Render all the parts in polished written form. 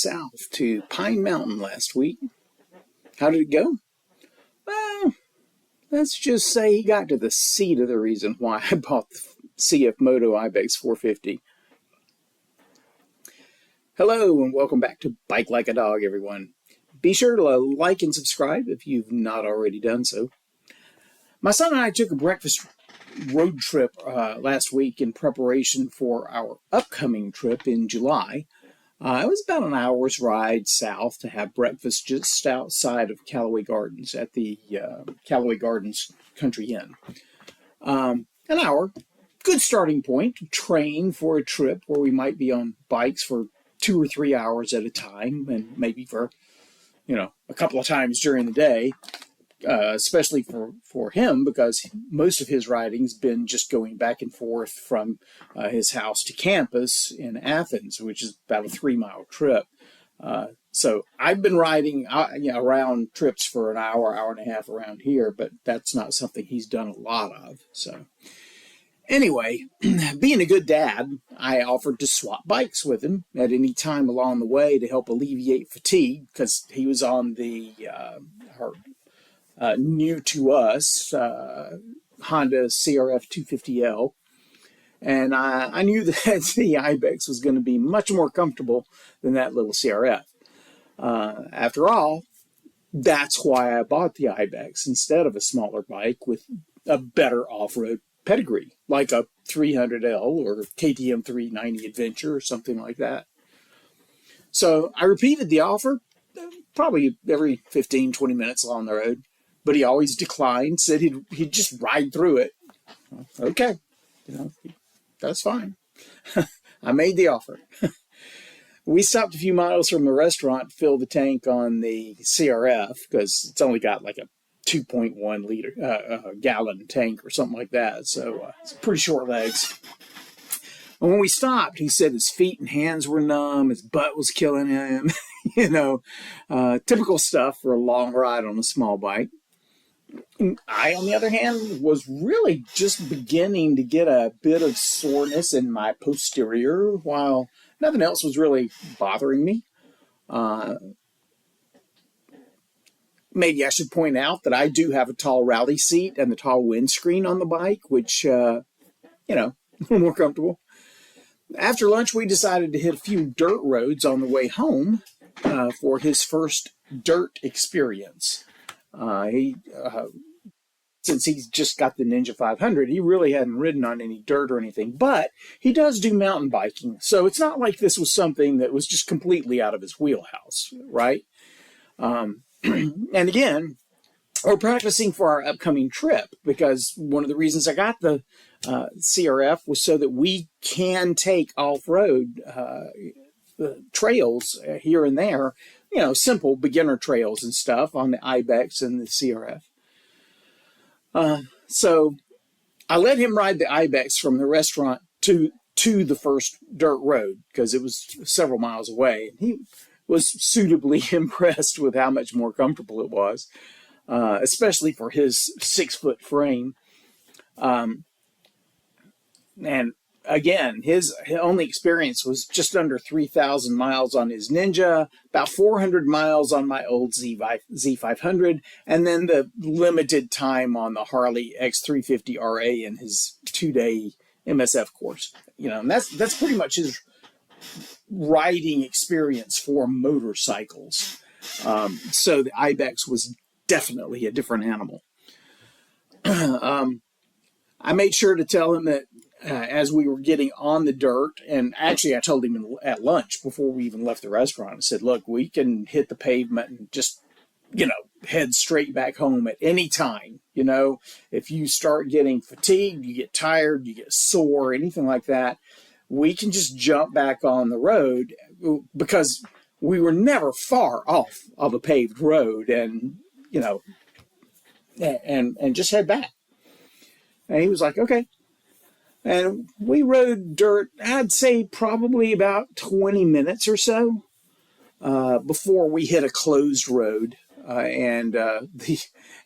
south to Pine Mountain last week. How did it go? Well, let's just say he got to the seed of the reason why I bought the CFMoto Ibex 450. Hello and welcome back to Bike Like a Dog, everyone. Be sure to like and subscribe if you've not already done so. My son and I took a breakfast road trip last week in preparation for our upcoming trip in July. It was about an hour's ride south to have breakfast just outside of Callaway Gardens at the Callaway Gardens Country Inn. An hour, good starting point to train for a trip where we might be on bikes for 2 or 3 hours at a time, and maybe for, a couple of times during the day, especially for him, because most of his riding's been just going back and forth from his house to campus in Athens, which is about a 3-mile trip. So I've been riding around trips for an hour, hour and a half around here, but that's not something he's done a lot of. So anyway, being a good dad, I offered to swap bikes with him at any time along the way to help alleviate fatigue, because he was on the new to us Honda CRF250L, and I knew that the Ibex was going to be much more comfortable than that little CRF. After all, that's why I bought the Ibex instead of a smaller bike with a better off-road pedigree, like a 300L or KTM 390 Adventure or something like that. So I repeated the offer probably every 15-20 minutes along the road, but he always declined, said he'd just ride through it. Okay, that's fine. I made the offer. We stopped a few miles from the restaurant to fill the tank on the CRF, because it's only got like a 2.1 liter gallon tank or something like that, so it's pretty short legs. And when we stopped, he said his feet and hands were numb, his butt was killing him. Typical stuff for a long ride on a small bike. I, on the other hand, was really just beginning to get a bit of soreness in my posterior, while nothing else was really bothering me. Maybe I should point out that I do have a tall rally seat and the tall windscreen on the bike, which, more comfortable. After lunch, we decided to hit a few dirt roads on the way home for his first dirt experience. Since he's just got the Ninja 500, he really hadn't ridden on any dirt or anything, but he does do mountain biking, so it's not like this was something that was just completely out of his wheelhouse, right? And again, we're practicing for our upcoming trip, because one of the reasons I got the CRF was so that we can take off-road trails here and there, simple beginner trails and stuff on the Ibex and the CRF. So I let him ride the Ibex from the restaurant to the first dirt road, because it was several miles away. He was suitably impressed with how much more comfortable it was, especially for his 6-foot frame. And again, his only experience was just under 3,000 miles on his Ninja, about 400 miles on my old Z500, and then the limited time on the Harley X350RA in his 2-day MSF course. And that's pretty much his riding experience for motorcycles. So the Ibex was definitely a different animal. I made sure to tell him that as we were getting on the dirt, and actually I told him at lunch before we even left the restaurant, I said, look, we can hit the pavement and just, head straight back home at any time. If you start getting fatigued, you get tired, you get sore, anything like that, we can just jump back on the road, because we were never far off of a paved road, and, and just head back. And he was like, okay. And we rode dirt, I'd say probably about 20 minutes or so before we hit a closed road. We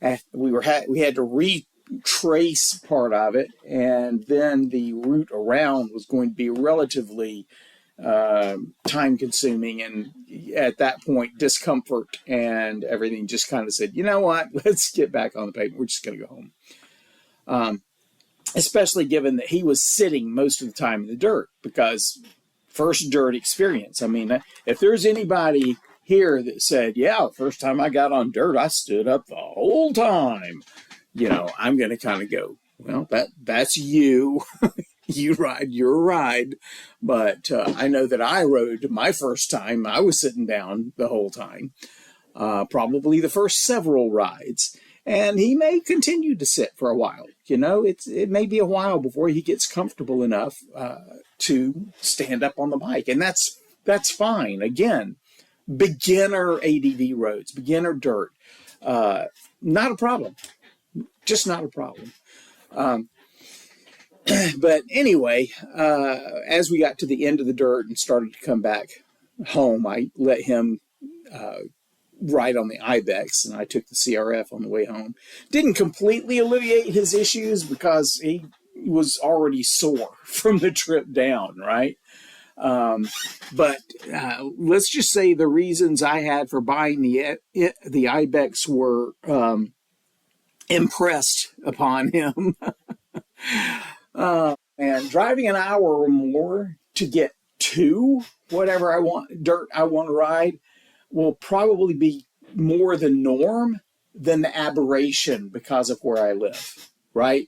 had to retrace part of it, and then the route around was going to be relatively time consuming, and at that point discomfort and everything just kind of said, you know what, let's get back on the pavement. We're just going to go home. Especially given that he was sitting most of the time in the dirt, because first dirt experience. I mean, if there's anybody here that said, yeah, the first time I got on dirt, I stood up the whole time, I'm going to kind of go, well, that's you. You ride your ride. But I know that I rode my first time, I was sitting down the whole time, probably the first several rides. And he may continue to sit for a while. It may be a while before he gets comfortable enough to stand up on the bike. And that's fine. Again, beginner ADV roads, beginner dirt, not a problem. Just not a problem. But anyway, as we got to the end of the dirt and started to come back home, I let him ride on the Ibex, and I took the CRF on the way home. Didn't completely alleviate his issues because he was already sore from the trip down, right? But let's just say the reasons I had for buying the Ibex were impressed upon him. And driving an hour or more to get to whatever dirt I want to ride will probably be more the norm than the aberration because of where I live, right?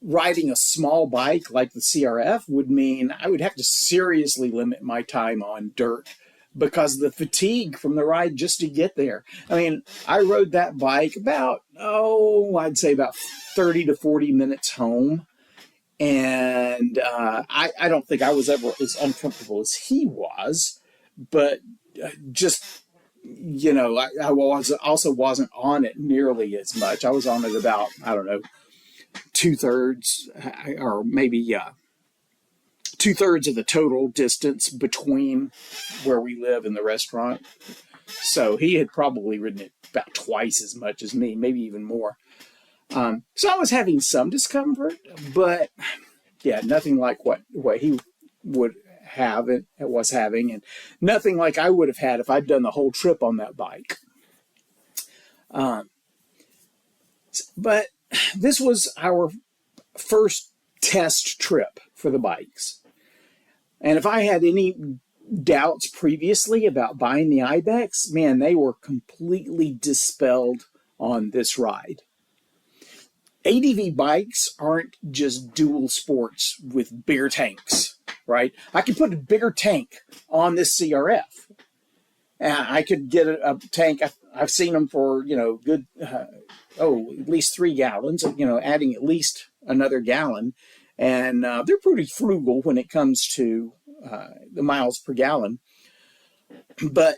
Riding a small bike like the CRF would mean I would have to seriously limit my time on dirt because of the fatigue from the ride just to get there. I mean, I rode that bike I'd say about 30 to 40 minutes home. And I don't think I was ever as uncomfortable as he was, but just, I also wasn't on it nearly as much. I was on it about, I don't know, 2/3 or maybe 2/3 of the total distance between where we live and the restaurant. So he had probably ridden it about twice as much as me, maybe even more. So I was having some discomfort, but yeah, nothing like what he would have and was having, and nothing like I would have had if I'd done the whole trip on that bike. But this was our first test trip for the bikes. And if I had any doubts previously about buying the Ibex, man, they were completely dispelled on this ride. ADV bikes aren't just dual sports with bigger tanks, right? I could put a bigger tank on this CRF. And I could get a tank. I've seen them for, good, at least 3 gallons, adding at least another gallon. And they're pretty frugal when it comes to the miles per gallon. But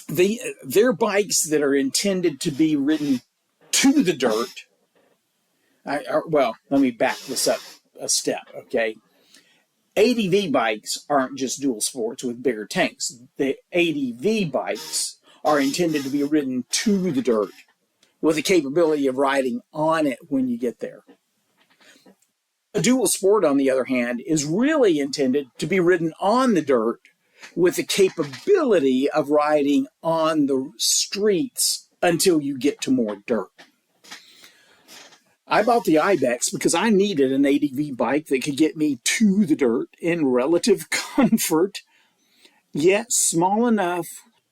they're bikes that are intended to be ridden to the dirt. Let me back this up a step, okay? ADV bikes aren't just dual sports with bigger tanks. The ADV bikes are intended to be ridden to the dirt with the capability of riding on it when you get there. A dual sport, on the other hand, is really intended to be ridden on the dirt with the capability of riding on the streets until you get to more dirt. I bought the Ibex because I needed an ADV bike that could get me to the dirt in relative comfort, yet small enough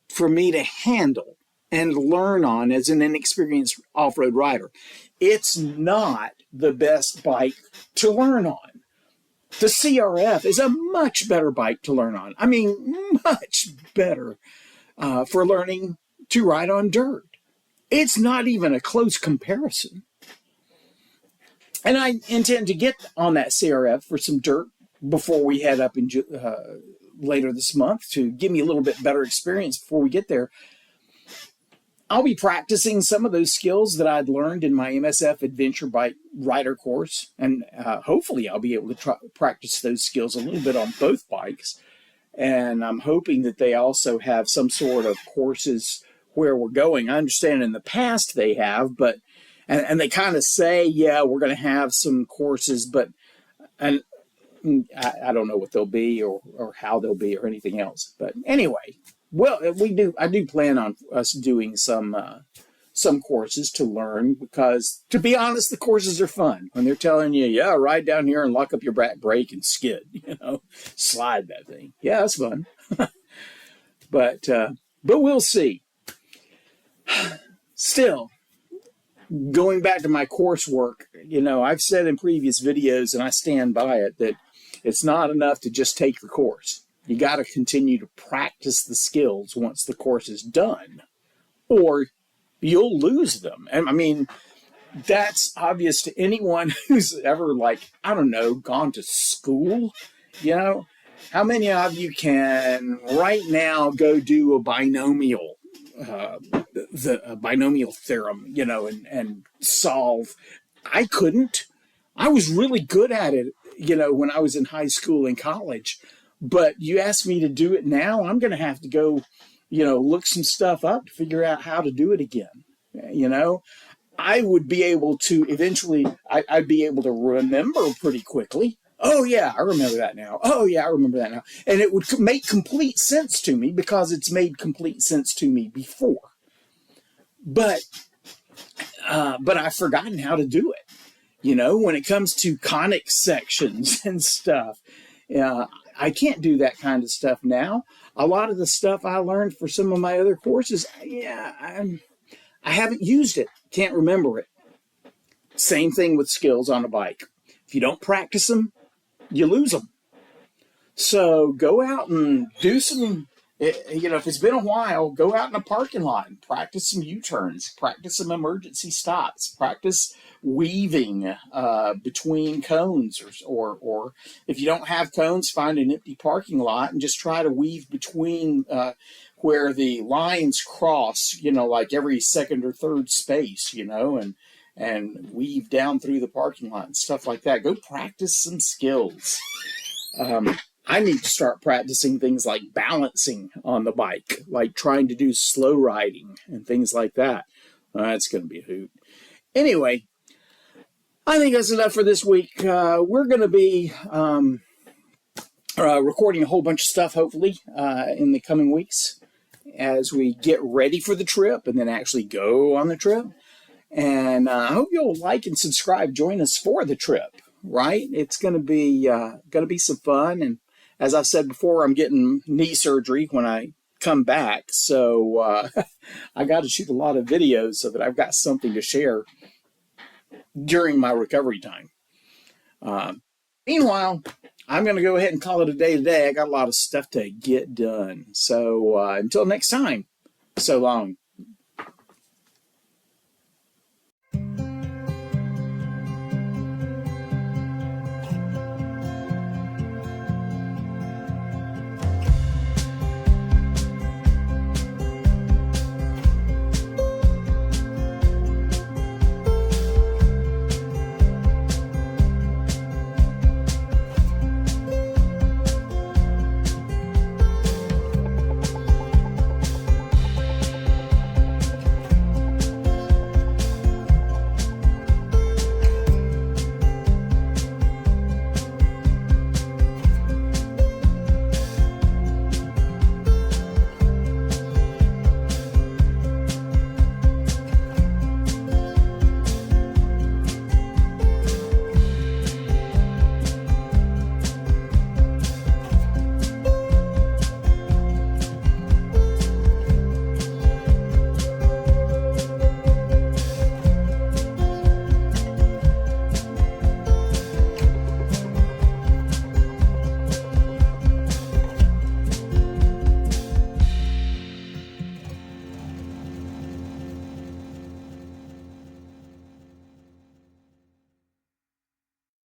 for me to handle and learn on as an inexperienced off-road rider. It's not the best bike to learn on. The CRF is a much better bike to learn on. I mean, much better for learning to ride on dirt. It's not even a close comparison. And I intend to get on that CRF for some dirt before we head up in later this month to give me a little bit better experience before we get there. I'll be practicing some of those skills that I'd learned in my MSF Adventure Bike Rider course, and hopefully I'll be able to practice those skills a little bit on both bikes. And I'm hoping that they also have some sort of courses where we're going. I understand in the past they have, but and they kind of say, yeah, we're going to have some courses, but and I don't know what they'll be or how they'll be or anything else. But anyway, well, I do plan on us doing some courses to learn, because to be honest, the courses are fun when they're telling you, yeah, ride down here and lock up your back brake and skid, slide that thing. Yeah, that's fun. But we'll see. Still, going back to my coursework, I've said in previous videos, and I stand by it, that it's not enough to just take the course. You got to continue to practice the skills once the course is done, or you'll lose them. And I mean, that's obvious to anyone who's ever, I don't know, gone to school. How many of you can right now go do a binomial, the binomial theorem, and solve? I couldn't. I was really good at it, when I was in high school and college. But you ask me to do it now, I'm going to have to go, look some stuff up to figure out how to do it again. I would be able to eventually, I'd be able to remember pretty quickly. Oh, yeah, I remember that now. Oh, yeah, I remember that now. And it would make complete sense to me because it's made complete sense to me before. But I've forgotten how to do it. When it comes to conic sections and stuff, I can't do that kind of stuff now. A lot of the stuff I learned for some of my other courses, I haven't used it. Can't remember it. Same thing with skills on a bike. If you don't practice them, you lose them. So go out and do some, if it's been a while, go out in a parking lot and practice some U-turns, practice some emergency stops, practice weaving between cones, or if you don't have cones, find an empty parking lot and just try to weave between where the lines cross, like every second or third space, and weave down through the parking lot and stuff like that. Go practice some skills. I need to start practicing things like balancing on the bike, like trying to do slow riding and things like that. That's going to be a hoot. Anyway, I think that's enough for this week. We're going to be recording a whole bunch of stuff, hopefully, in the coming weeks as we get ready for the trip and then actually go on the trip. And I hope you'll like and subscribe. Join us for the trip, right? It's going to be some fun. And as I've said before, I'm getting knee surgery when I come back. So I got to shoot a lot of videos so that I've got something to share during my recovery time. Meanwhile, I'm going to go ahead and call it a day today. I got a lot of stuff to get done. So until next time, so long.